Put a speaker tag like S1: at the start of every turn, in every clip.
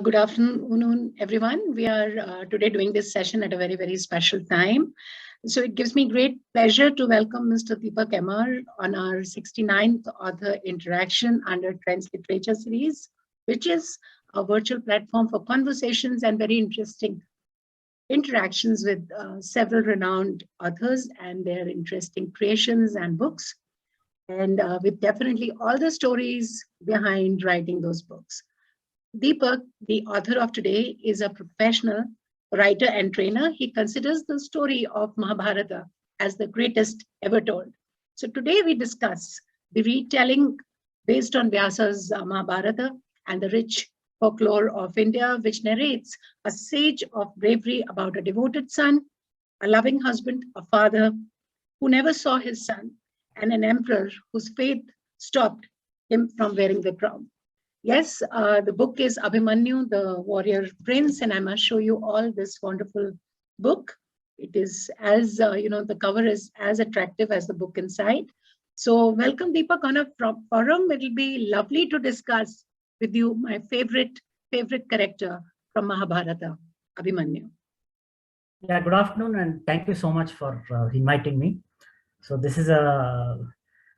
S1: Good afternoon, everyone. We are today doing this session at a very, very special time. So it gives me great pleasure to welcome Mr. Deepak Amar on our 69th author interaction under Trends Literature series, which is a virtual platform for conversations and very interesting interactions with several renowned authors and their interesting creations and books, and with definitely all the stories behind writing those books. Deepak, the author of today, is a professional writer and trainer. He considers the story of Mahabharata as the greatest ever told. So today we discuss the retelling based on Vyasa's Mahabharata and the rich folklore of India, which narrates a sage of bravery about a devoted son, a loving husband, a father who never saw his son, and an emperor whose faith stopped him from wearing the crown. Yes, the book is Abhimanyu, the Warrior Prince, and I must show you all this wonderful book. It is as, the cover is as attractive as the book inside. So welcome, Deepak, on a forum. It will be lovely to discuss with you my favorite character from Mahabharata, Abhimanyu.
S2: Yeah, good afternoon, and thank you so much for inviting me. So this is a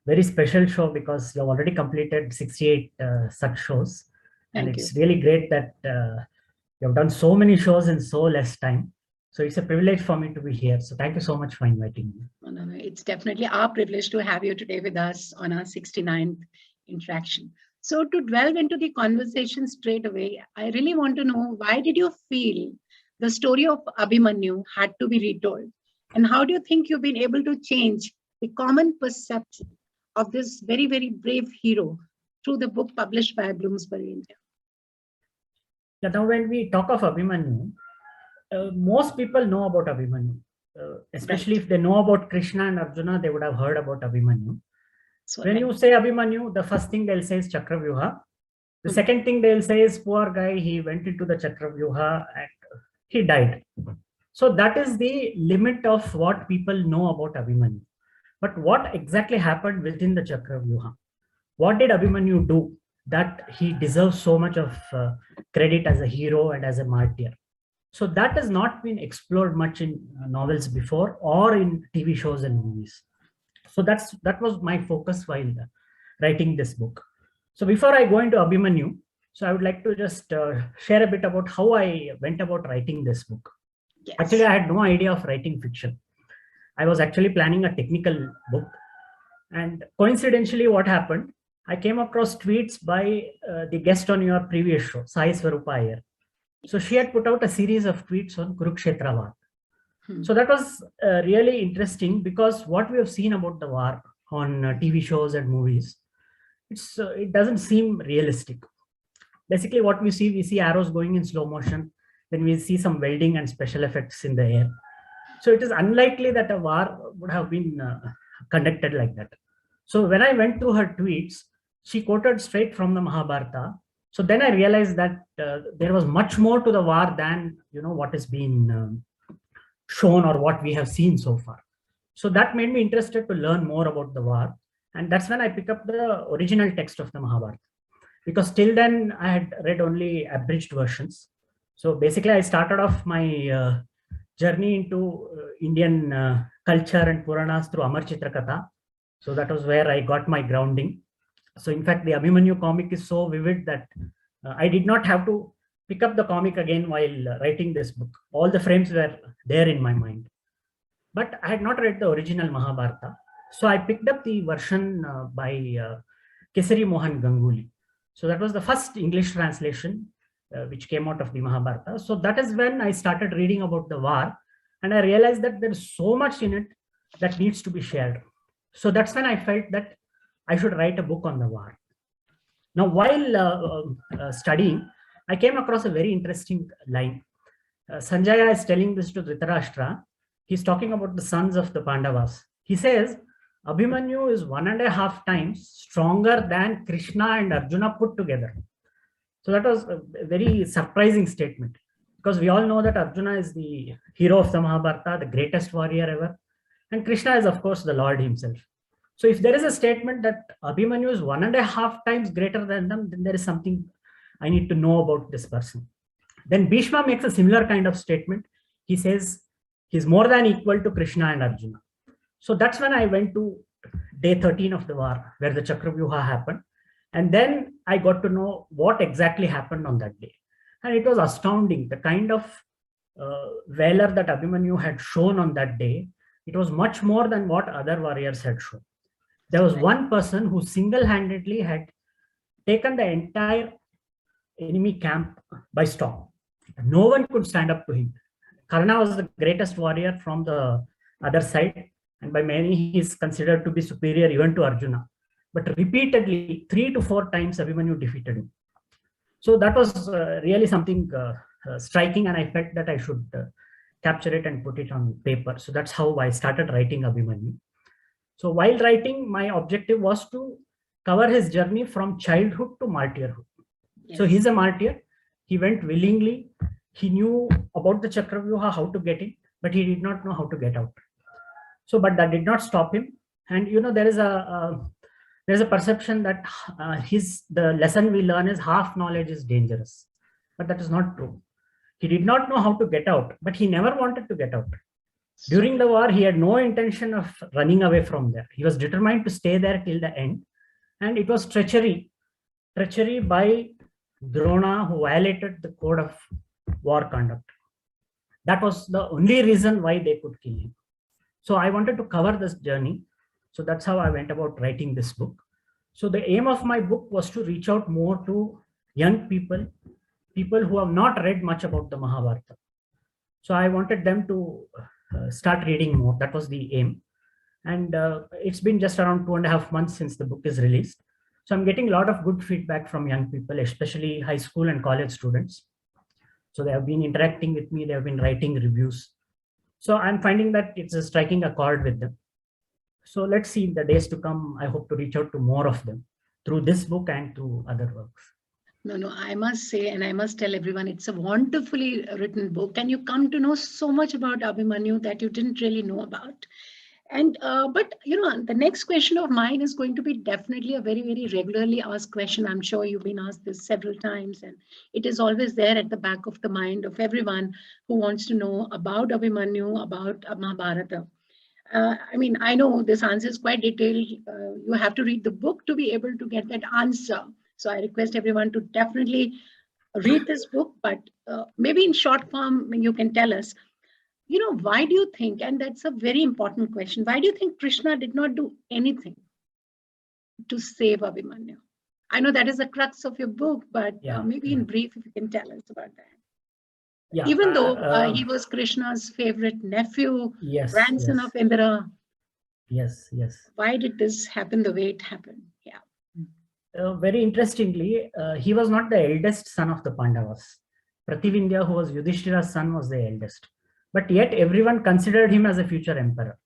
S2: very special show because you have already completed 68 such shows. And it's really great that you have done so many shows in so less time. So it's a privilege for me to be here. So thank you so much for inviting me.
S1: No, it's definitely our privilege to have you today with us on our 69th interaction. So to delve into the conversation straight away, I really want to know, why did you feel the story of Abhimanyu had to be retold? And how do you think you've been able to change the common perception of this very, very brave hero through the book published by Bloomsbury India?
S2: Yeah, now when we talk of Abhimanyu, most people know about Abhimanyu, especially if they know about Krishna and Arjuna, they would have heard about Abhimanyu. So when you say Abhimanyu, the first thing they'll say is Chakravyuha. The second thing they'll say is, poor guy, he went into the Chakravyuha and he died. So that is the limit of what people know about Abhimanyu. But what exactly happened within the Chakravyuha? What did Abhimanyu do that he deserves so much of credit as a hero and as a martyr? So that has not been explored much in novels before or in TV shows and movies. So that was my focus while writing this book. So before I go into Abhimanyu, so I would like to just share a bit about how I went about writing this book. Yes. Actually, I had no idea of writing fiction. I was actually planning a technical book. And coincidentally, what happened, I came across tweets by the guest on your previous show, Sai Swarupa Iyer. So she had put out a series of tweets on Kurukshetra War. So that was really interesting because what we have seen about the war on TV shows and movies, it doesn't seem realistic. Basically, what we see arrows going in slow motion, then we see some welding and special effects in the air. So it is unlikely that a war would have been conducted like that. So when I went through her tweets, she quoted straight from the Mahabharata. So then I realized that there was much more to the war than what has been shown or what we have seen so far. So that made me interested to learn more about the war. And that's when I picked up the original text of the Mahabharata. Because till then I had read only abridged versions. So basically I started off my journey into Indian culture and Puranas through Amar Chitra Katha. So that was where I got my grounding. So in fact, the Abhimanyu comic is so vivid that I did not have to pick up the comic again while writing this book. All the frames were there in my mind. But I had not read the original Mahabharata. So I picked up the version by Kesari Mohan Ganguly. So that was the first English translation which came out of the Mahabharata. So that is when I started reading about the war, and I realized that there is so much in it that needs to be shared. So that's when I felt that I should write a book on the war. Now, while studying, I came across a very interesting line. Sanjaya is telling this to Dhritarashtra. He's talking about the sons of the Pandavas. He says, Abhimanyu is 1.5 times stronger than Krishna and Arjuna put together. So that was a very surprising statement, because we all know that Arjuna is the hero of the Mahabharata, the greatest warrior ever. And Krishna is, of course, the Lord himself. So if there is a statement that Abhimanyu is 1.5 times greater than them, then there is something I need to know about this person. Then Bhishma makes a similar kind of statement. He says he's more than equal to Krishna and Arjuna. So that's when I went to day 13 of the war, where the Chakravyuha happened. And then I got to know what exactly happened on that day. And it was astounding, the kind of valor that Abhimanyu had shown on that day. It was much more than what other warriors had shown. There was one person who single-handedly had taken the entire enemy camp by storm. No one could stand up to him. Karna was the greatest warrior from the other side, and by many he is considered to be superior even to Arjuna. But repeatedly, 3 to 4 times, Abhimanyu defeated him. So that was really something striking, and I felt that I should capture it and put it on paper. So that's how I started writing Abhimanyu. So while writing, my objective was to cover his journey from childhood to martyrhood. Yes. So he's a martyr. He went willingly. He knew about the Chakravyuha, how to get in, but he did not know how to get out. So, but that did not stop him. And there is a perception that the lesson we learn is half knowledge is dangerous, but that is not true. He did not know how to get out, but he never wanted to get out. During the war, he had no intention of running away from there. He was determined to stay there till the end. And it was treachery by Drona, who violated the code of war conduct. That was the only reason why they could kill him. So I wanted to cover this journey. So that's how I went about writing this book. So the aim of my book was to reach out more to young people who have not read much about the Mahabharata. So I wanted them to start reading more. That was the aim. And it's been just around 2.5 months since the book is released. So I'm getting a lot of good feedback from young people, especially high school and college students. So they have been interacting with me. They have been writing reviews. So I'm finding that it's striking a chord with them. So let's see in the days to come. I hope to reach out to more of them through this book and through other works.
S1: No, I must say, and I must tell everyone, it's a wonderfully written book, and you come to know so much about Abhimanyu that you didn't really know about. And but the next question of mine is going to be definitely a very, very regularly asked question. I'm sure you've been asked this several times, and it is always there at the back of the mind of everyone who wants to know about Abhimanyu, about Mahabharata. I know this answer is quite detailed. You have to read the book to be able to get that answer. So I request everyone to definitely read this book, but maybe in short form, you can tell us, why do you think, and that's a very important question, why do you think Krishna did not do anything to save Abhimanyu? I know that is the crux of your book, but maybe in brief, if you can tell us about that. Yeah, even though he was Krishna's favorite nephew, grandson of Indra.
S2: Yes.
S1: Why did this happen the way it happened? Yeah.
S2: Very interestingly, he was not the eldest son of the Pandavas. Prativindya, who was Yudhishthira's son, was the eldest. But yet everyone considered him as a future emperor.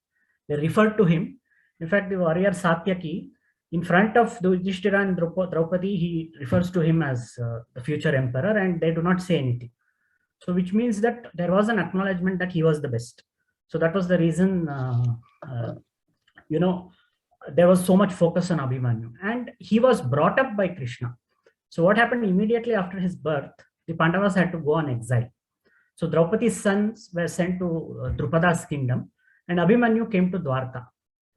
S2: They referred to him. In fact, the warrior Satyaki, in front of Yudhishthira and Draupadi, he refers to him as the future emperor, and they do not say anything. So which means that there was an acknowledgement that he was the best. So that was the reason, there was so much focus on Abhimanyu. And he was brought up by Krishna. So what happened immediately after his birth, the Pandavas had to go on exile. So Draupadi's sons were sent to Drupada's kingdom, and Abhimanyu came to Dwarka.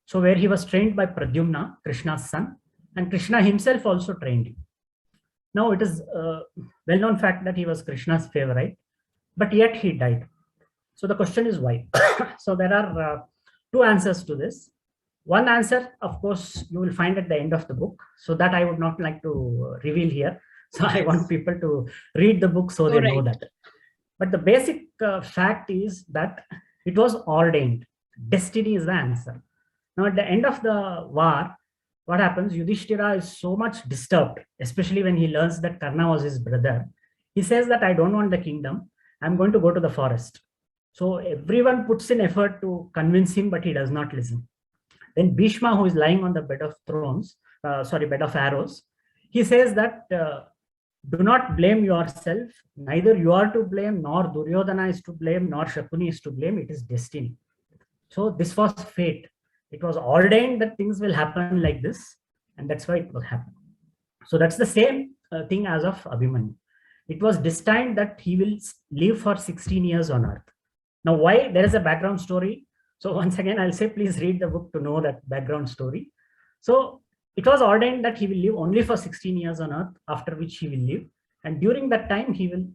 S2: So where he was trained by Pradyumna, Krishna's son, and Krishna himself also trained him. Now it is a well-known fact that he was Krishna's favorite, but yet he died. So the question is why? So there are 2 answers to this. One answer, of course, you will find at the end of the book. So that I would not like to reveal here. So I want people to read the book so they know that. But the basic fact is that it was ordained. Destiny is the answer. Now at the end of the war, what happens? Yudhishthira is so much disturbed, especially when he learns that Karna was his brother. He says that I don't want the kingdom. I'm going to go to the forest. So everyone puts in effort to convince him, but he does not listen. Then Bhishma, who is lying on the bed of arrows, he says that do not blame yourself. Neither you are to blame, nor Duryodhana is to blame, nor Shakuni is to blame. It is destiny. So this was fate. It was ordained that things will happen like this, and that's why it will happen. So that's the same thing as of Abhimanyu. It was destined that he will live for 16 years on earth. Now, why? There is a background story. So once again, I'll say, please read the book to know that background story. So it was ordained that he will live only for 16 years on earth, after which he will live. And during that time, he will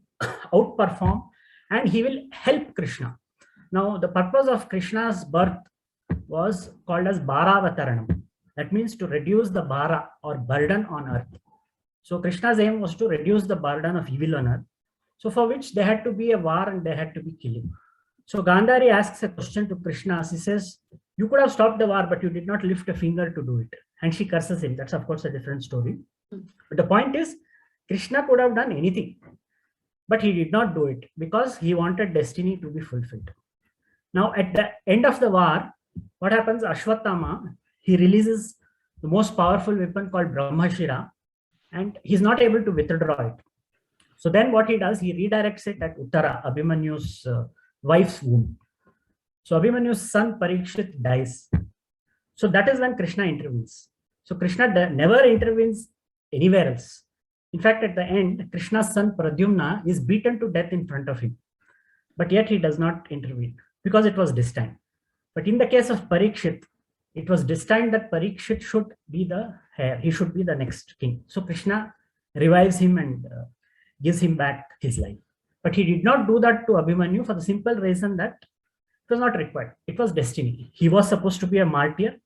S2: outperform and he will help Krishna. Now, the purpose of Krishna's birth was called as Bharavataranam. That means to reduce the Bhara or burden on earth. So Krishna's aim was to reduce the burden of evil on earth. So for which there had to be a war and there had to be killing. So Gandhari asks a question to Krishna. She says, you could have stopped the war, but you did not lift a finger to do it. And she curses him. That's of course a different story. But the point is, Krishna could have done anything, but he did not do it because he wanted destiny to be fulfilled. Now at the end of the war, what happens? Ashwatthama, he releases the most powerful weapon called Brahmashira, and he's not able to withdraw it. So then what he does, he redirects it at Uttara, Abhimanyu's wife's womb. So Abhimanyu's son Parikshit dies. So that is when Krishna intervenes. So Krishna never intervenes anywhere else. In fact, at the end, Krishna's son Pradyumna is beaten to death in front of him. But yet he does not intervene because it was destined. But in the case of Parikshit, it was destined that Parikshit should be the heir. He should be the next king. So Krishna revives him and gives him back his life. But he did not do that to Abhimanyu for the simple reason that it was not required. It was destiny. He was supposed to be a martyr,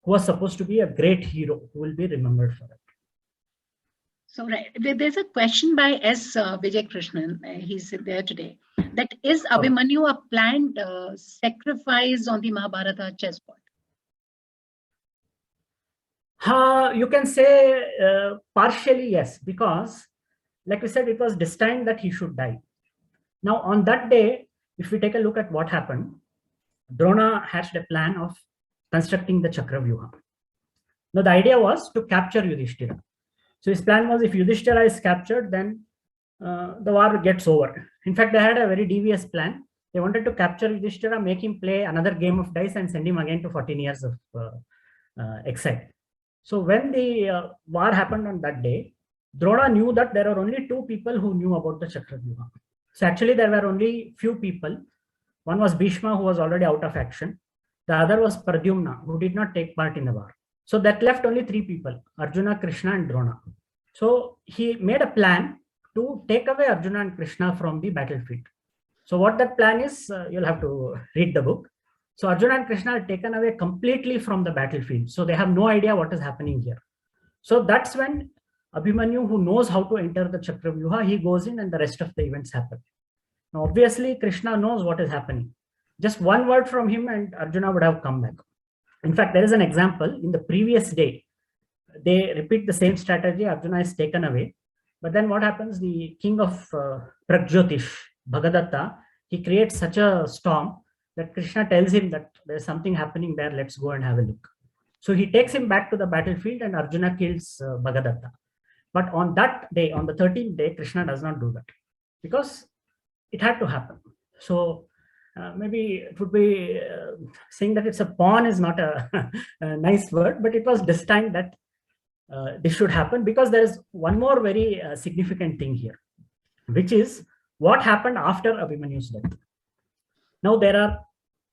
S2: who was supposed to be a great hero who will be remembered for it.
S1: So right, there's a question by S. Vijay Krishnan. He's there today. That is Abhimanyu a planned sacrifice on the Mahabharata chessboard?
S2: You can say partially yes, because like we said, it was destined that he should die. Now on that day, if we take a look at what happened, Drona hatched a plan of constructing the Chakravyuha. Now the idea was to capture Yudhishthira. So his plan was, if Yudhishthira is captured, then the war gets over. In fact, they had a very devious plan. They wanted to capture Yudhishthira, make him play another game of dice and send him again to 14 years of exile. So when the war happened on that day, Drona knew that there are only two people who knew about the Chakravyuha. So actually there were only few people. One was Bhishma, who was already out of action. The other was Pradyumna, who did not take part in the war. So that left only three people, Arjuna, Krishna and Drona. So he made a plan to take away Arjuna and Krishna from the battlefield. So what that plan is, you'll have to read the book. So Arjuna and Krishna are taken away completely from the battlefield. So they have no idea what is happening here. So that's when Abhimanyu, who knows how to enter the Chakravyuha, he goes in and the rest of the events happen. Now, obviously, Krishna knows what is happening. Just one word from him and Arjuna would have come back. In fact, there is an example. In the previous day, they repeat the same strategy. Arjuna is taken away. But then what happens? The king of Pragjyotish, Bhagadatta, he creates such a storm that Krishna tells him that there's something happening there. Let's go and have a look. So he takes him back to the battlefield and Arjuna kills Bhagadatta. But on that day, on the 13th day, Krishna does not do that because it had to happen. So maybe it would be saying that it's a pawn is not a nice word, but it was destined that this should happen because there is one more very significant thing here, which is what happened after Abhimanyu's death. Now there are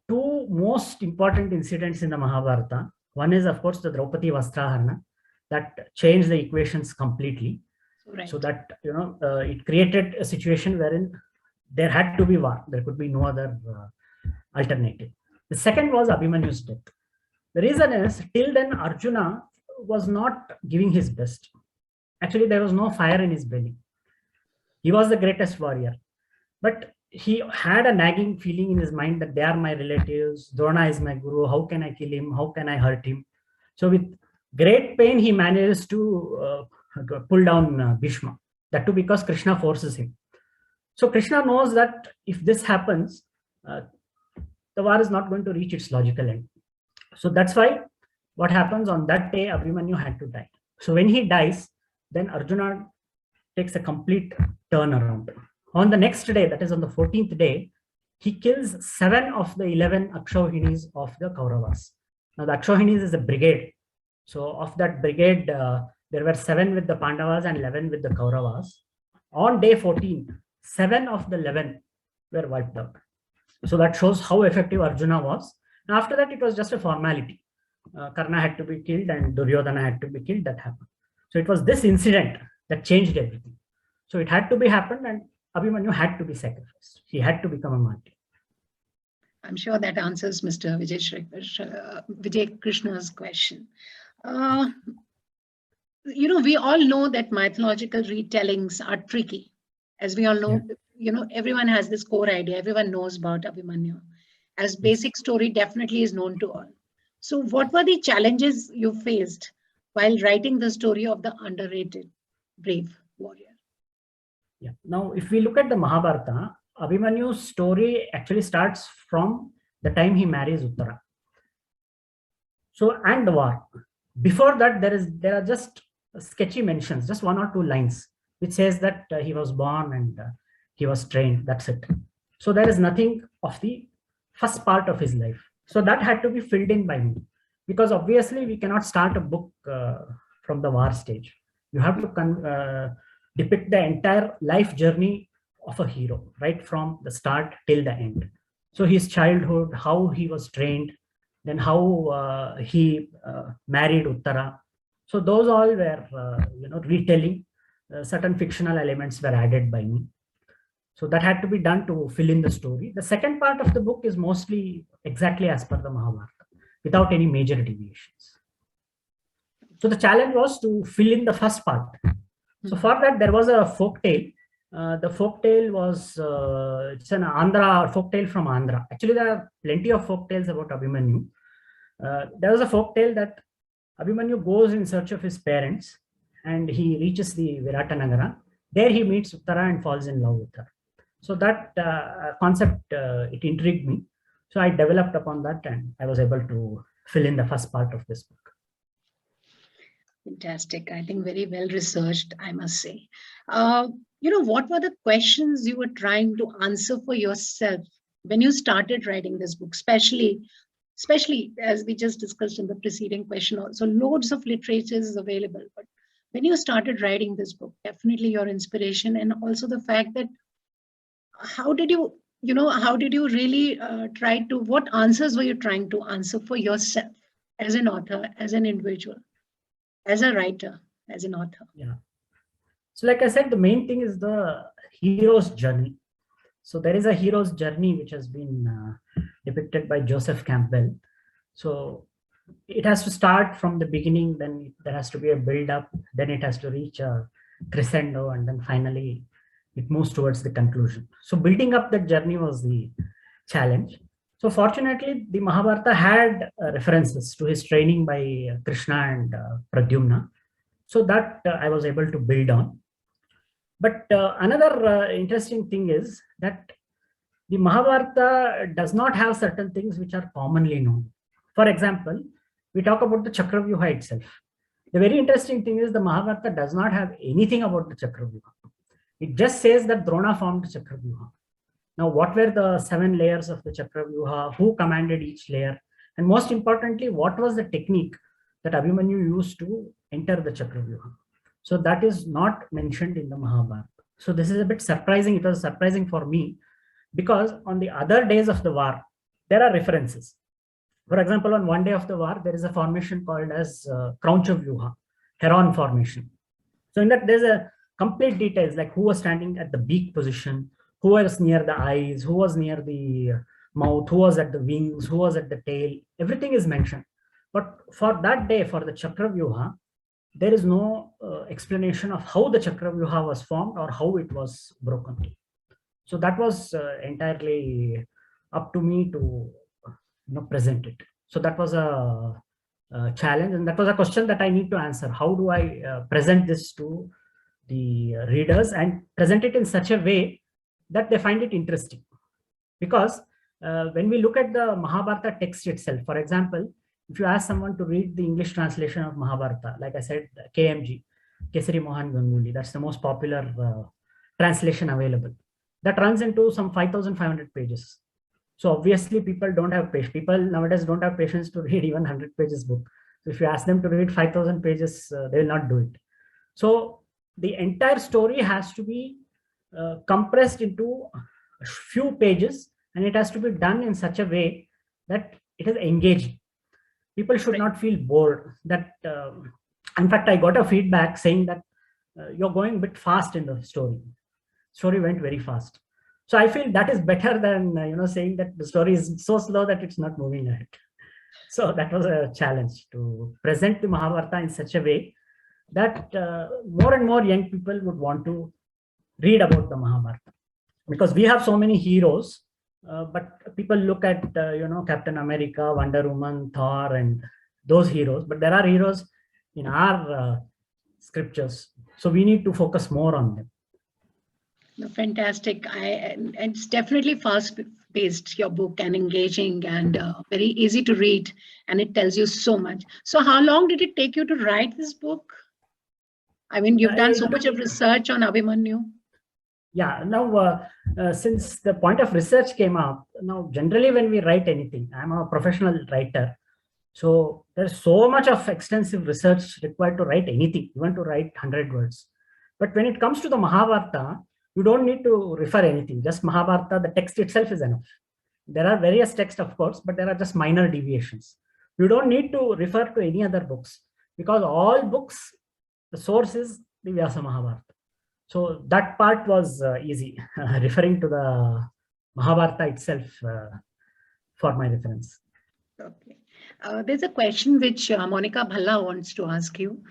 S2: two most important incidents in the Mahabharata. One is, of course, the Draupadi Vastraharana that changed the equations completely.
S1: Right.
S2: So that, you know, it created a situation wherein there had to be war. There could be no other alternative. The second was Abhimanyu's death. The reason is, till then Arjuna was not giving his best. Actually, there was no fire in his belly. He was the greatest warrior. But he had a nagging feeling in his mind that they are my relatives. Drona is my guru. How can I kill him? How can I hurt him? So with great pain, he manages to pull down Bhishma. That too because Krishna forces him. So Krishna knows that if this happens, the war is not going to reach its logical end. So that's why what happens on that day, Abhimanyu had to die. So when he dies, then Arjuna takes a complete turnaround. On the next day, that is on the 14th day, he kills 7 of the 11 Akshauhinis of the Kauravas. Now the Akshauhinis is a brigade. So of that brigade, There were 7 with the Pandavas and 11 with the Kauravas. On day 14, 7 of the 11 were wiped out. So that shows how effective Arjuna was. And after that, it was just a formality. Karna had to be killed and Duryodhana had to be killed. That happened. So it was this incident that changed everything. So it had to be happened, and Abhimanyu had to be sacrificed. He had to become a martyr.
S1: I'm sure that answers Mr. Vijay Krishna's question. We all know that mythological retellings are tricky. As we all know, everyone has this core idea. Everyone knows about Abhimanyu. As basic story definitely is known to all. So what were the challenges you faced while writing the story of the underrated brave warrior?
S2: Yeah. Now, if we look at the Mahabharata, Abhimanyu's story actually starts from the time he marries Uttara. So, and the war. Before that, there are just sketchy mentions, just 1 or 2 lines, which says that he was born and he was trained. That's it. So there is nothing of the first part of his life. So that had to be filled in by me, because obviously we cannot start a book from the war stage. You have to depict the entire life journey of a hero, right from the start till the end. So his childhood, how he was trained, then how he married Uttara. So those all were, retelling. Certain fictional elements were added by me. So that had to be done to fill in the story. The second part of the book is mostly exactly as per the Mahabharata, without any major deviations. So the challenge was to fill in the first part. So for that, there was a folk tale. The folk tale was, it's an Andhra folk tale from Andhra. Actually, there are plenty of folk tales about Abhimanyu. There was a folk tale that Abhimanyu goes in search of his parents and he reaches the Viratanagara. There he meets Uttara and falls in love with her. So that concept, it intrigued me. So I developed upon that and I was able to fill in the first part of this book.
S1: Fantastic. I think very well researched, I must say. What were the questions you were trying to answer for yourself when you started writing this book, especially as we just discussed in the preceding question also, loads of literature is available. But when you started writing this book, definitely your inspiration, and also the fact that how did you really what answers were you trying to answer for yourself as an author, as an individual, as a writer, as an author?
S2: Yeah. So like I said, the main thing is the hero's journey. So there is a hero's journey which has been depicted by Joseph Campbell. So it has to start from the beginning, then there has to be a build up, then it has to reach a crescendo, and then finally it moves towards the conclusion. So building up that journey was the challenge. So fortunately, the Mahabharata had references to his training by Krishna and Pradyumna. So that I was able to build on. But another interesting thing is that the Mahabharata does not have certain things which are commonly known. For example, we talk about the Chakravyuha itself. The very interesting thing is the Mahabharata does not have anything about the Chakravyuha. It just says that Drona formed Chakravyuha. Now, what were the 7 layers of the Chakravyuha? Who commanded each layer? And most importantly, what was the technique that Abhimanyu used to enter the Chakravyuha? So that is not mentioned in the Mahabharata. So this is a bit surprising. It was surprising for me because on the other days of the war, there are references. For example, on one day of the war, there is a formation called as Krauncha Vyuha, Heron formation. So in that, there's a complete details like who was standing at the beak position, who was near the eyes, who was near the mouth, who was at the wings, who was at the tail. Everything is mentioned. But for that day, for the Chakravyuha, there is no explanation of how the Chakravyuha was formed or how it was broken. So that was entirely up to me to present it. So that was a challenge, and that was a question that I need to answer. How do I present this to the readers and present it in such a way that they find it interesting? Because when we look at the Mahabharata text itself, for example, if you ask someone to read the English translation of Mahabharata, like I said, KMG, Kesari Mohan Ganguly, that's the most popular translation available. That runs into some 5,500 pages. So obviously people don't have patience. People nowadays don't have patience to read even 100 pages book. So if you ask them to read 5,000 pages, they will not do it. So the entire story has to be compressed into a few pages, and it has to be done in such a way that it is engaging. People should not feel bored. That in fact, I got a feedback saying that you're going a bit fast in the story. Story went very fast. So I feel that is better than saying that the story is so slow that it's not moving ahead. So that was a challenge, to present the Mahabharata in such a way that more and more young people would want to read about the Mahabharata, because we have so many heroes, but people look at Captain America, Wonder Woman, Thor, and those heroes, but there are heroes in our scriptures, so we need to focus more on them.
S1: Fantastic. And it's definitely fast-paced, your book, and engaging, and very easy to read, and it tells you so much. So how long did it take you to write this book? I mean, you've done so much of research on Abhimanyu.
S2: Yeah, now since the point of research came up, now generally when we write anything, I'm a professional writer, so there's so much of extensive research required to write anything, even to write 100 words. But when it comes to the Mahabharata, you don't need to refer anything, just Mahabharata, the text itself is enough. There are various texts, of course, but there are just minor deviations. You don't need to refer to any other books, because all books, the source is the Vyasa Mahabharata. So that part was easy, referring to the Mahabharata itself for my reference.
S1: Okay. There's a question which Monica Bhalla wants to ask you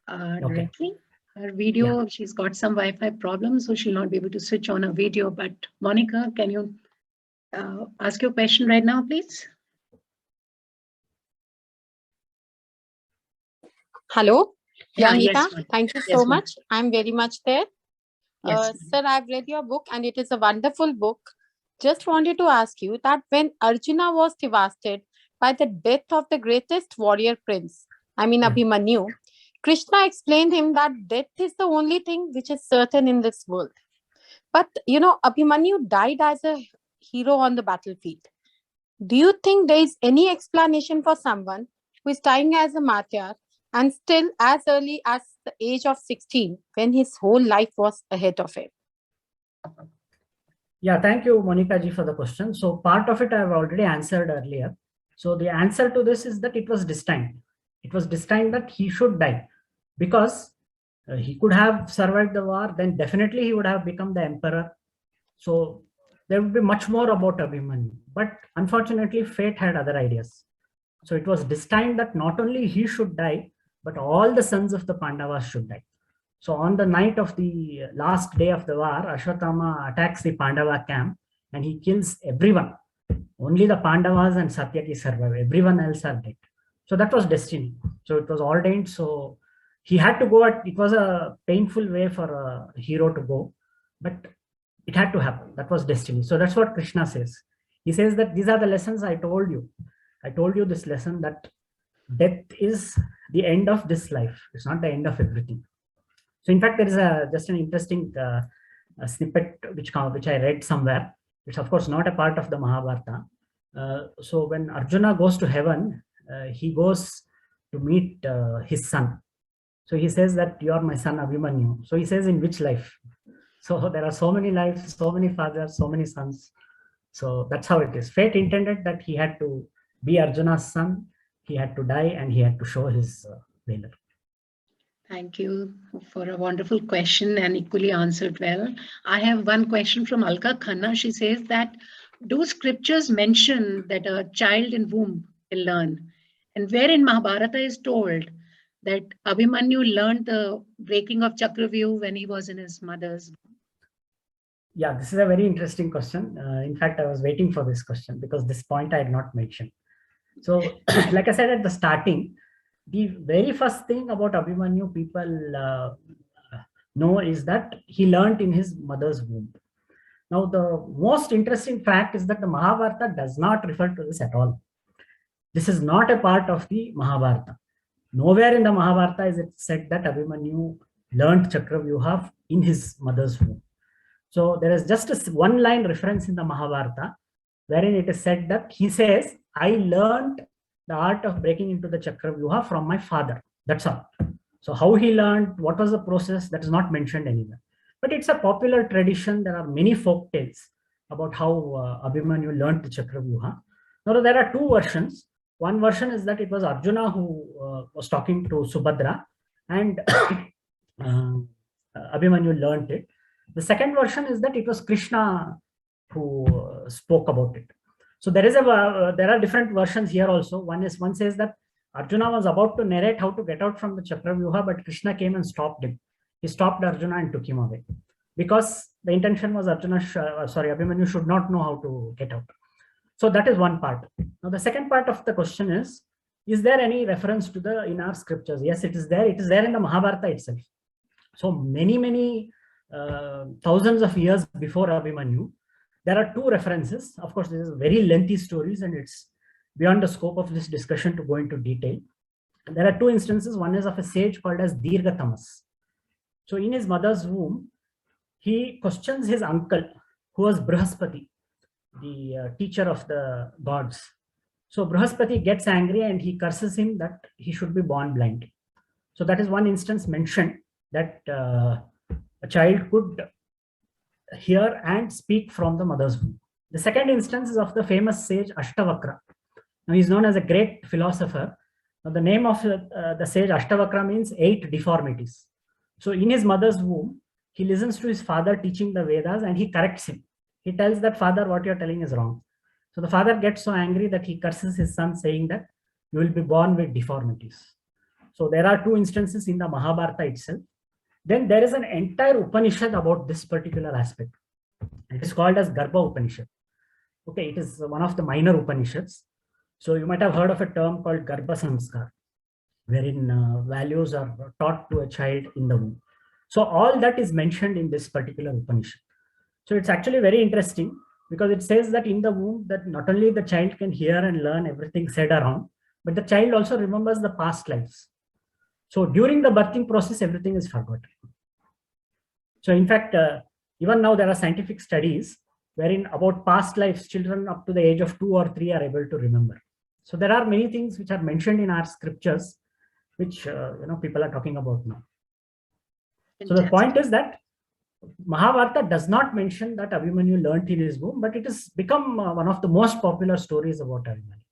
S1: directly. Her video, she's got some Wi-Fi problems, so she'll not be able to switch on her video. But Monica, can you ask your question right now, please?
S3: Hello. Yeah,
S1: yes,
S3: thank you so much. I'm very much there.
S1: Yes,
S3: sir, I've read your book and it is a wonderful book. Just wanted to ask you that when Arjuna was devastated by the death of the greatest warrior prince, Abhimanyu, Krishna explained him that death is the only thing which is certain in this world. But, Abhimanyu died as a hero on the battlefield. Do you think there is any explanation for someone who is dying as a martyr and still as early as the age of 16, when his whole life was ahead of him?
S2: Yeah, thank you, Monica ji, for the question. So part of it I have already answered earlier. So the answer to this is that it was destined. It was destined that he should die, because he could have survived the war, then definitely he would have become the emperor. So there would be much more about Abhimanyu. But unfortunately, fate had other ideas. So it was destined that not only he should die, but all the sons of the Pandavas should die. So on the night of the last day of the war, Ashwatthama attacks the Pandava camp and he kills everyone. Only the Pandavas and Satyaki survive. Everyone else are dead. So that was destiny. So it was ordained. So he had to go. It was a painful way for a hero to go, but it had to happen. That was destiny. So that's what Krishna says. He says that these are the lessons I told you. I told you this lesson, that death is the end of this life. It's not the end of everything. So in fact, there is just an interesting snippet which I read somewhere. It's of course not a part of the Mahabharata. So when Arjuna goes to heaven, he goes to meet his son. So he says that you are my son Abhimanyu. So he says, in which life? So there are so many lives, so many fathers, so many sons. So that's how it is. Fate intended that he had to be Arjuna's son. He had to die and he had to show his valor.
S1: Thank you for a wonderful question and equally answered well. I have one question from Alka Khanna. She says that, do scriptures mention that a child in womb will learn? And where in Mahabharata is told that Abhimanyu learned the breaking of Chakravyuh when he was in his mother's womb?
S2: Yeah, this is a very interesting question. In fact, I was waiting for this question because this point I had not mentioned. So like I said at the starting, the very first thing about Abhimanyu people know is that he learned in his mother's womb. Now, the most interesting fact is that the Mahabharata does not refer to this at all. This is not a part of the Mahabharata. Nowhere in the Mahabharata is it said that Abhimanyu learned Chakravyuha in his mother's womb. So there is just a one-line reference in the Mahabharata wherein it is said that he says, I learned the art of breaking into the Chakravyuha from my father. That's all. So how he learned, what was the process, that is not mentioned anywhere. But it's a popular tradition. There are many folk tales about how Abhimanyu learned the Chakravyuha. Now there are two versions. One version is that it was Arjuna who was talking to Subhadra, and Abhimanyu learned it. The second version is that it was Krishna who spoke about it. So there are different versions here also. One says that Arjuna was about to narrate how to get out from the Chakravyuha, but Krishna came and stopped him. He stopped Arjuna and took him away, because the intention was Abhimanyu should not know how to get out. So that is one part. Now the second part of the question is there any reference to in our scriptures? Yes, it is there. It is there in the Mahabharata itself. So many thousands of years before Abhimanyu, there are two references. Of course, this is very lengthy stories, and it's beyond the scope of this discussion to go into detail. There are two instances. One is of a sage called as Dirghatamas. So in his mother's womb, he questions his uncle, who was Brihaspati, the teacher of the gods. So Brihaspati gets angry and he curses him that he should be born blind. So that is one instance mentioned, that a child could hear and speak from the mother's womb. The second instance is of the famous sage Ashtavakra. Now he is known as a great philosopher. Now the name of the sage Ashtavakra means 8 deformities. So in his mother's womb, he listens to his father teaching the Vedas and he corrects him. He tells that, father, what you're telling is wrong. So the father gets so angry that he curses his son, saying that you will be born with deformities. So there are two instances in the Mahabharata itself. Then there is an entire Upanishad about this particular aspect. It is called as Garbha Upanishad. Okay, it is one of the minor Upanishads. So you might have heard of a term called Garbha Samskar, wherein values are taught to a child in the womb. So all that is mentioned in this particular Upanishad. So it's actually very interesting, because it says that in the womb, that not only the child can hear and learn everything said around, but the child also remembers the past lives. So during the birthing process, everything is forgotten. So in fact, even now there are scientific studies wherein about past lives, children up to the age of 2 or 3 are able to remember. So there are many things which are mentioned in our scriptures, which people are talking about now. So the point is that Mahabharata does not mention that Abhimanyu learnt in his womb, but it has become one of the most popular stories about Abhimanyu.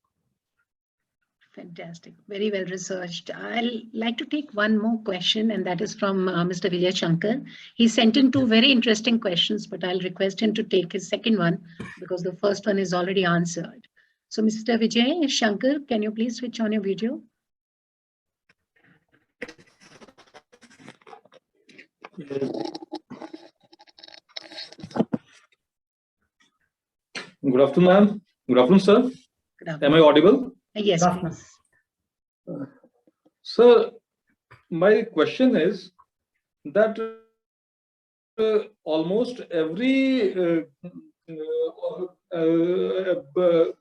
S1: Fantastic. Very well researched. I'll like to take one more question, and that is from Mr. Vijay Shankar. He sent in 2 very interesting questions, but I'll request him to take his second one because the first one is already answered. So Mr. Vijay Shankar, can you please switch on your video?
S4: Good afternoon, ma'am. Good afternoon, sir.
S1: Good afternoon.
S4: Am I audible?
S1: Yes, please.
S4: Sir, my question is that almost every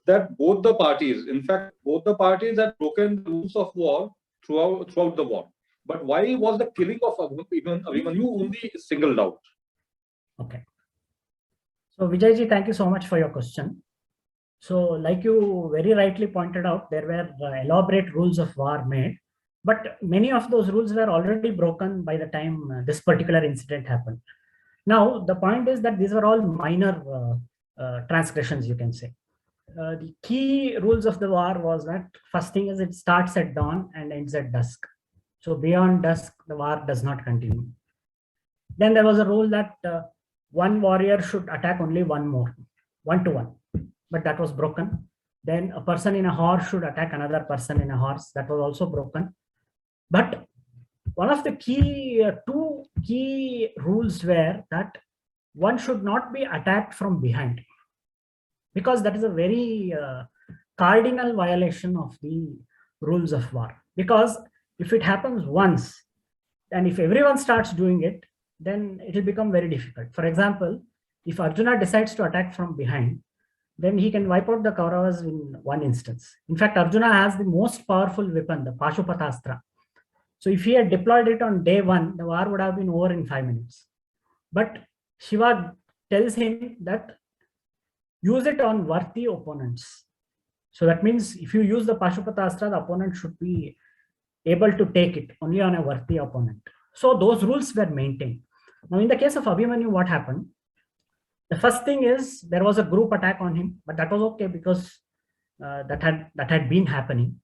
S4: that both the parties, in fact, both the parties had broken the rules of war throughout the war. But why was the killing of Abhimanyu only singled out?
S2: Okay. So Vijayji, thank you so much for your question. So like you very rightly pointed out, there were elaborate rules of war made, but many of those rules were already broken by the time this particular incident happened. Now, the point is that these were all minor transgressions, you can say. The key rules of the war was that first thing is it starts at dawn and ends at dusk. So beyond dusk, the war does not continue. Then there was a rule that one warrior should attack only one more, 1-to-1, but that was broken. Then a person in a horse should attack another person in a horse. That was also broken. But one of the two key rules were that one should not be attacked from behind, because that is a very cardinal violation of the rules of war. Because if it happens once, and if everyone starts doing it, then it will become very difficult. For example, if Arjuna decides to attack from behind, then he can wipe out the Kauravas in one instance. In fact, Arjuna has the most powerful weapon, the Pashupatastra. So if he had deployed it on day 1, the war would have been over in 5 minutes. But Shiva tells him that use it on worthy opponents. So that means if you use the Pashupata Astra, the opponent should be able to take it only on a worthy opponent. So those rules were maintained. Now, in the case of Abhimanyu, what happened? The first thing is there was a group attack on him, but that was okay because that had been happening.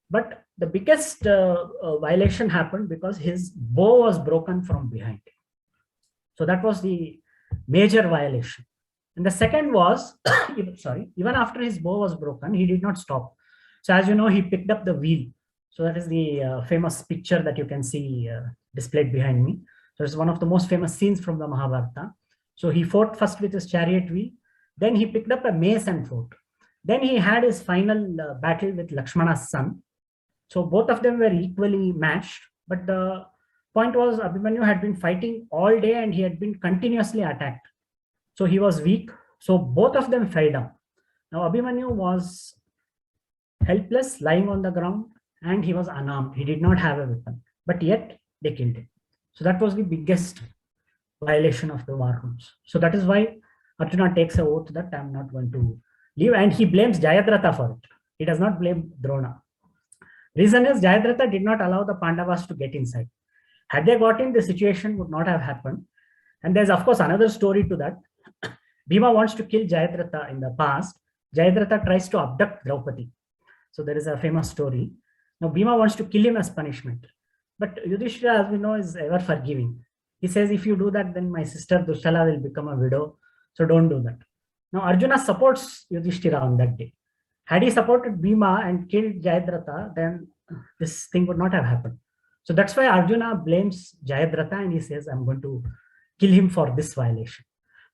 S2: But the biggest violation happened because his bow was broken from behind. So that was the major violation. And the second was, even after his bow was broken, he did not stop. So as you know, he picked up the wheel. So that is the famous picture that you can see displayed behind me. So it's one of the most famous scenes from the Mahabharata. So he fought first with his chariot wheel, then he picked up a mace and fought. Then he had his final battle with Lakshmana's son. So both of them were equally matched, but the point was Abhimanyu had been fighting all day and he had been continuously attacked. So he was weak. So both of them fell down. Now Abhimanyu was helpless, lying on the ground, and he was unarmed. He did not have a weapon, but yet they killed him. So that was the biggest violation of the war rules. So that is why Arjuna takes an oath that I'm not going to leave, and he blames Jayadratha for it. He does not blame Drona. Reason is Jayadratha did not allow the Pandavas to get inside. Had they got in, the situation would not have happened. And there's of course another story to that. Bhima wants to kill Jayadratha in the past. Jayadratha tries to abduct Draupadi. So there is a famous story. Now Bhima wants to kill him as punishment. But Yudhishthira, as we know, is ever forgiving. He says, if you do that, then my sister Dushala will become a widow. So don't do that. Now Arjuna supports Yudhishthira on that day. Had he supported Bhima and killed Jayadratha, then this thing would not have happened. So that's why Arjuna blames Jayadratha and he says, I'm going to kill him for this violation.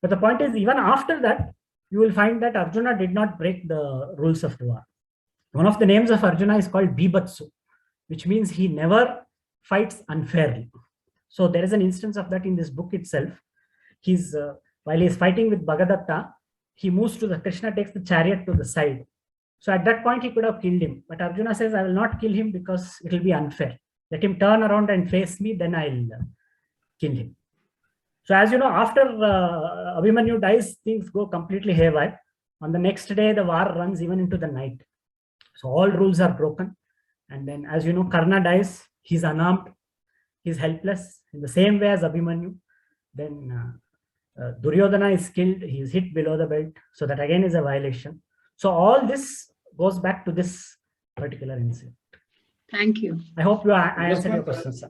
S2: But the point is, even after that, you will find that Arjuna did not break the rules of the war. One of the names of Arjuna is called Bibhatsu, which means he never fights unfairly. So there is an instance of that in this book itself. While he's fighting with Bhagadatta, he moves to Krishna takes the chariot to the side. So at that point, he could have killed him. But Arjuna says, I will not kill him because it will be unfair. Let him turn around and face me, then I'll kill him. So as you know, after Abhimanyu dies, things go completely haywire. On the next day, the war runs even into the night. So all rules are broken. And then, as you know, Karna dies. He's unarmed. He's helpless in the same way as Abhimanyu. Then Duryodhana is killed. He is hit below the belt. So that again is a violation. So all this goes back to this particular incident.
S1: Thank you.
S2: I hope I answered your question, sir.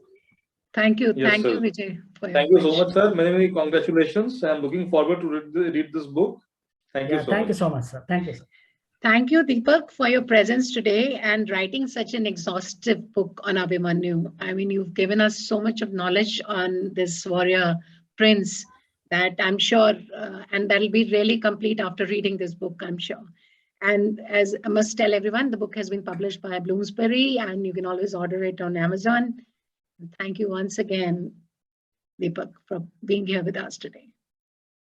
S1: Thank you.
S4: Yes,
S1: Thank
S4: sir.
S1: you, Vijay.
S4: Thank you so much, sir. Many, many congratulations. I'm looking forward to read this book. Thank you so much.
S2: Thank you so much, sir. Thank you, sir.
S1: Thank you, Deepak, for your presence today and writing such an exhaustive book on Abhimanyu. I mean, you've given us so much of knowledge on this warrior prince that I'm sure, and that'll be really complete after reading this book, I'm sure. And as I must tell everyone, the book has been published by Bloomsbury and you can always order it on Amazon. Thank you once again, Deepak, for being here with us today.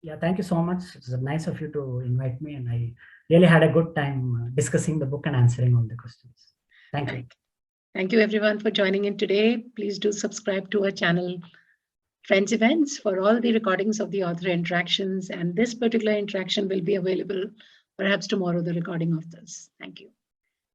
S2: Yeah, thank you so much. It's nice of you to invite me, and I really had a good time discussing the book and answering all the questions. Thank you.
S1: Thank you everyone for joining in today. Please do subscribe to our channel, Friends Events, for all the recordings of the author interactions. And this particular interaction will be available perhaps tomorrow, the recording of this. Thank you.